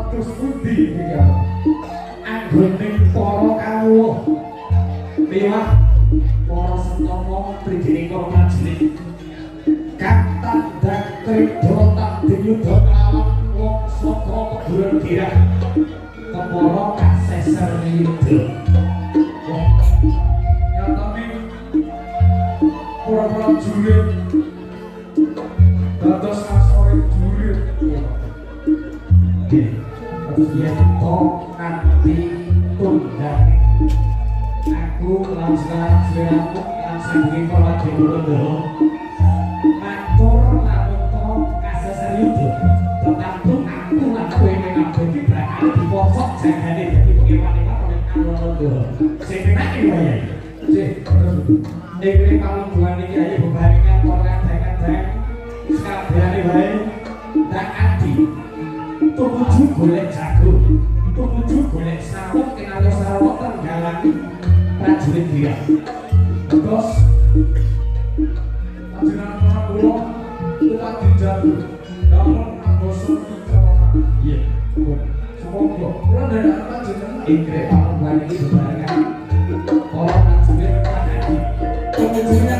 terus pundi iki ya. Anggone para kawuh. Liwat para sentama prijine para majelis. Kang tandang krida tak dinyuda kelawan wong saka keburan kirang. Kepara kaseser yuda. Nyatane para jurit dados asore jurit. Yen kok nanti tundang aku langsung sing kala dhewe matur lamun kaseser yuda tetapi aku lan kowe kabeh iki bakal dipocok jagane dadi pengewan-ewan oleh kawula sing penak iki wae sih iki palungguhan iki ayo bebarengan para kadang-kadang sakabehane wae ndak adi tumuju golek jago tumuju golek sawuk kenalo sawuk tenggalan prajurit dia terus panjenengan kula tetap dijaga namun anggoso kita iya semoga kula ndak panjenengan ingkang palungguhan iki bebarengan para prajurit tadi tumujunya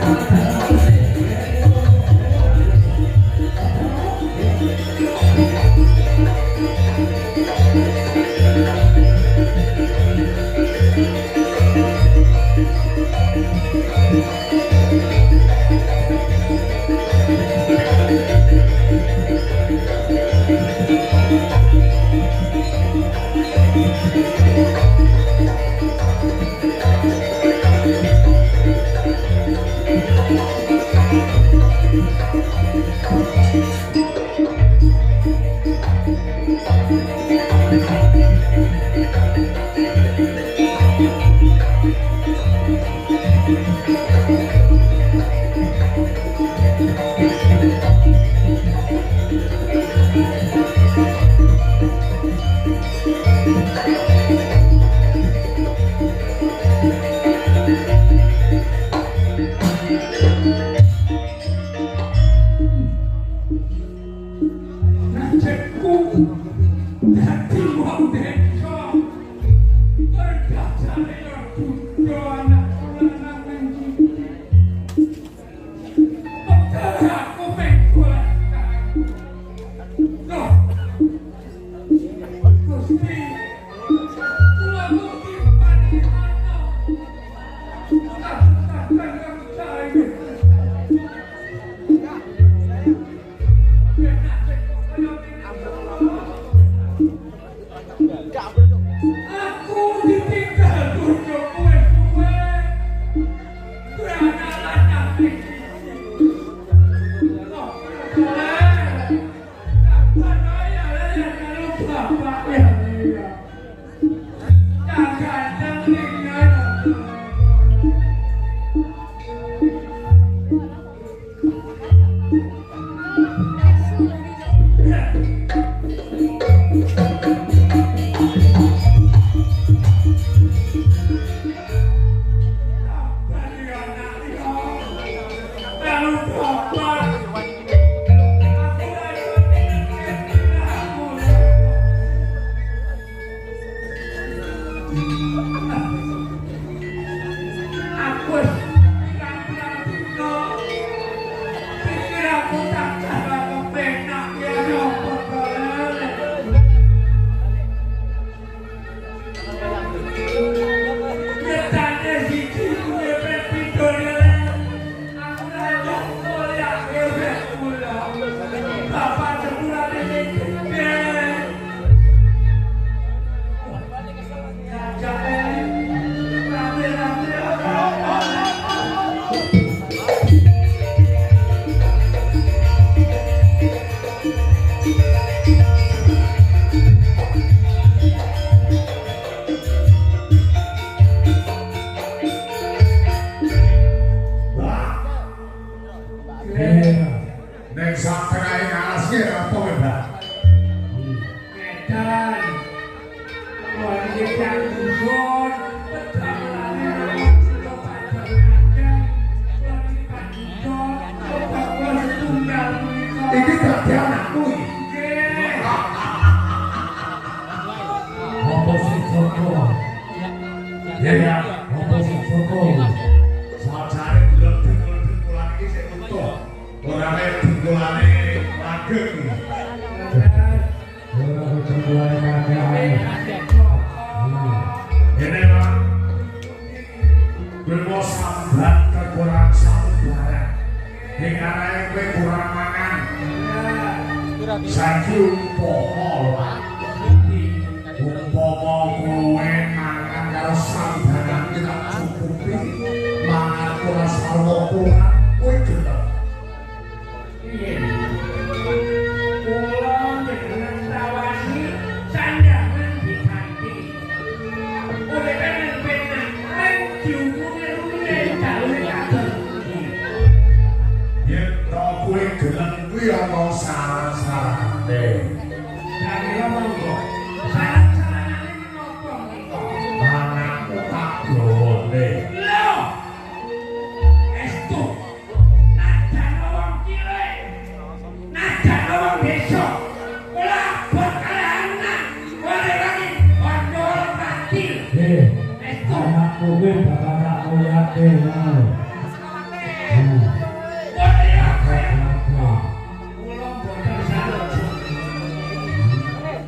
kuwi bakal tak koyake ngono.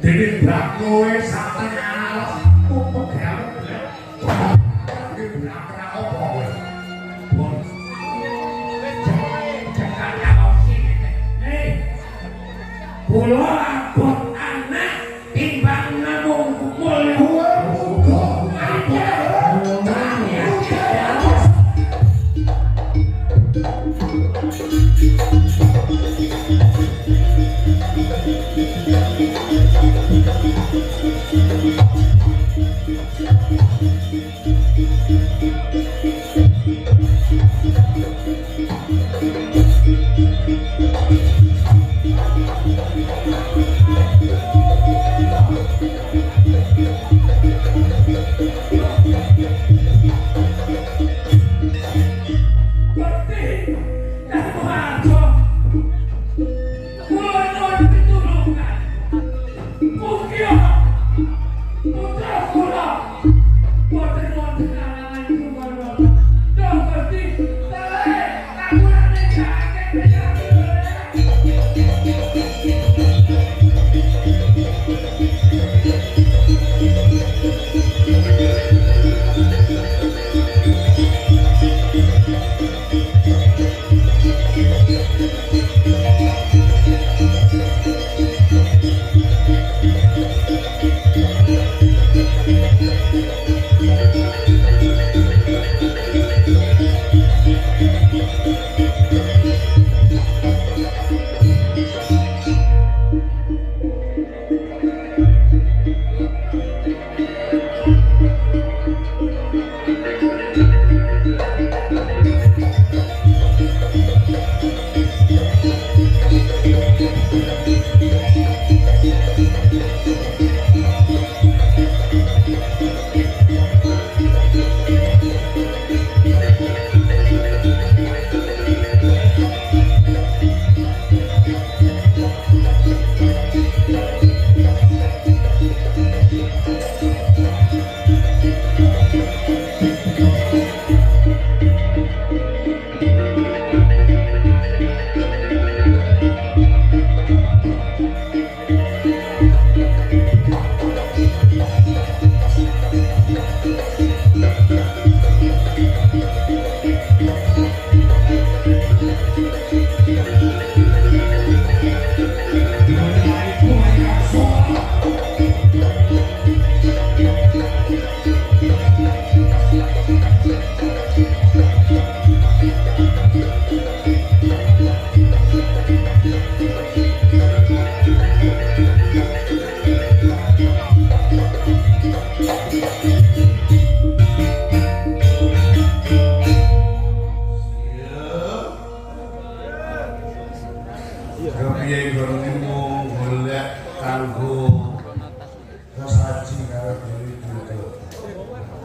Dene brak kowe sak tengah upek gawe. Iki brak apa kowe? Bon. Jangan nyawang sini. Hei. Kula abot anak timbang namung kukul kowe muga.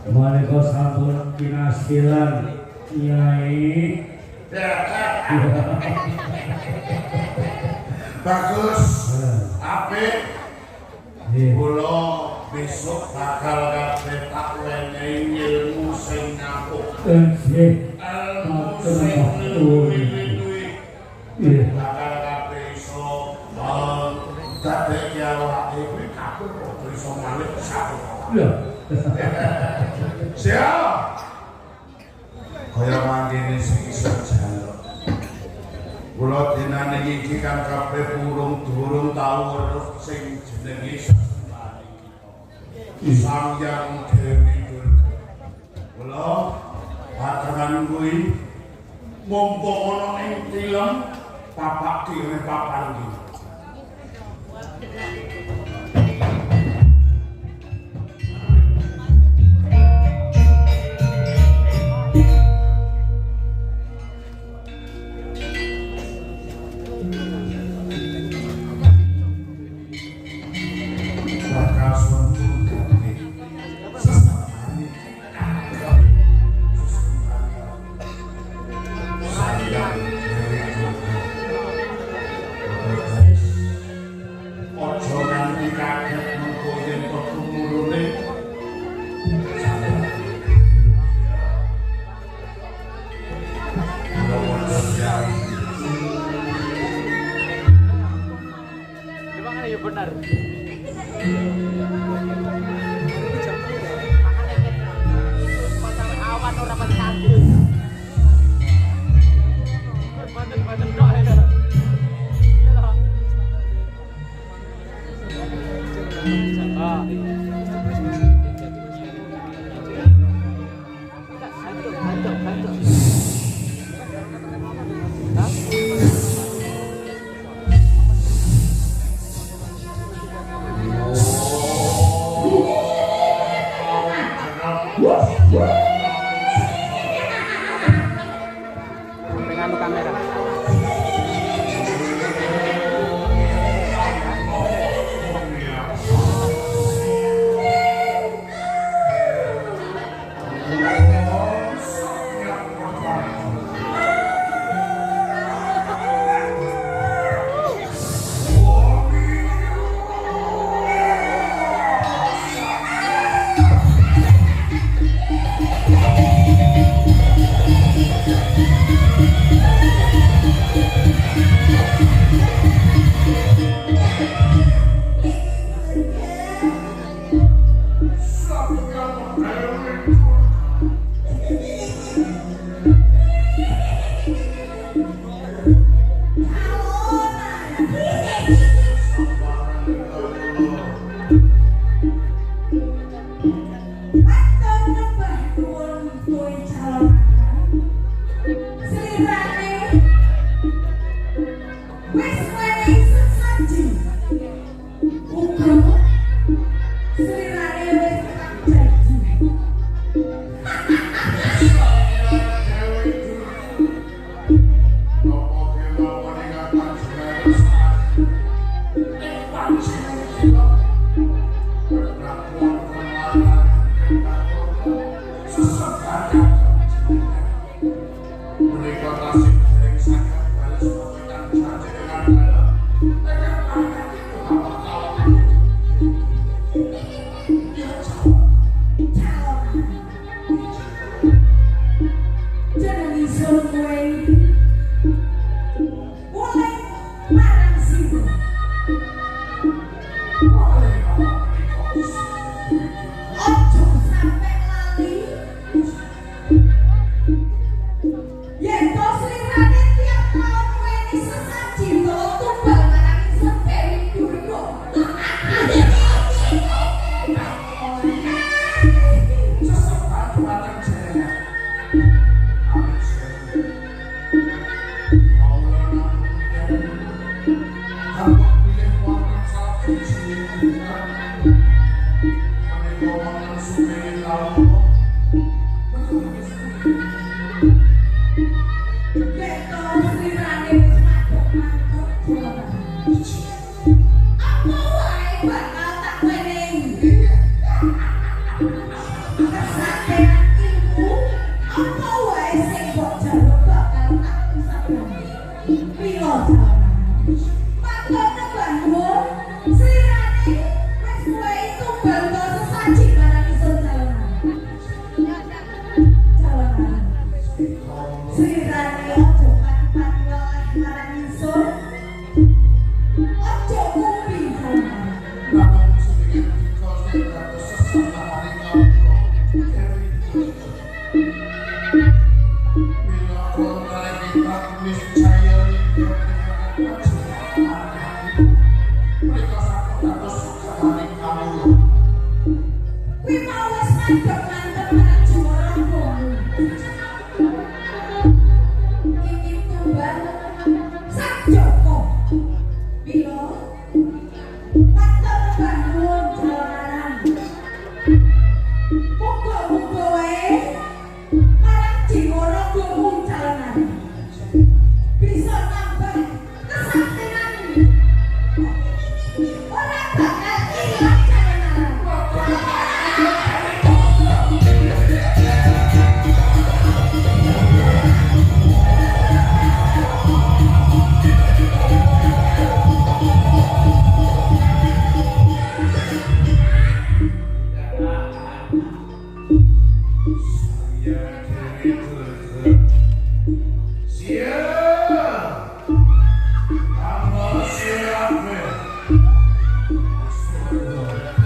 Malika sampun kinasilan Nyai. Bagus. Apik. Kula besok bakal kabeh tak wenehi ilmu sing nyampuk. Nggih. Ilmu sing luwih-luwih. Bakal kabeh iso dadekake awake kuwi kabeh padha iso malih satu. Lho. Siap. Kaya mangkene sing iso jaluk. Kula dinane iki kan kabeh durung tau weruh sing jenenge Sembari kita. Sang Dewi Durga. Kula pateran kuwi mumpung ana ing film papak dhewe papan iki. Ojo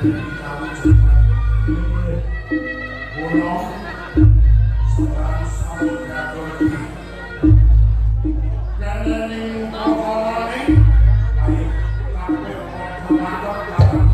jadi kawujudan kula sareng sampeyan iki nyanyi muka-mukane ayo kabeh padha matur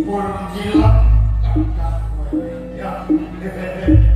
Pun gila, ya.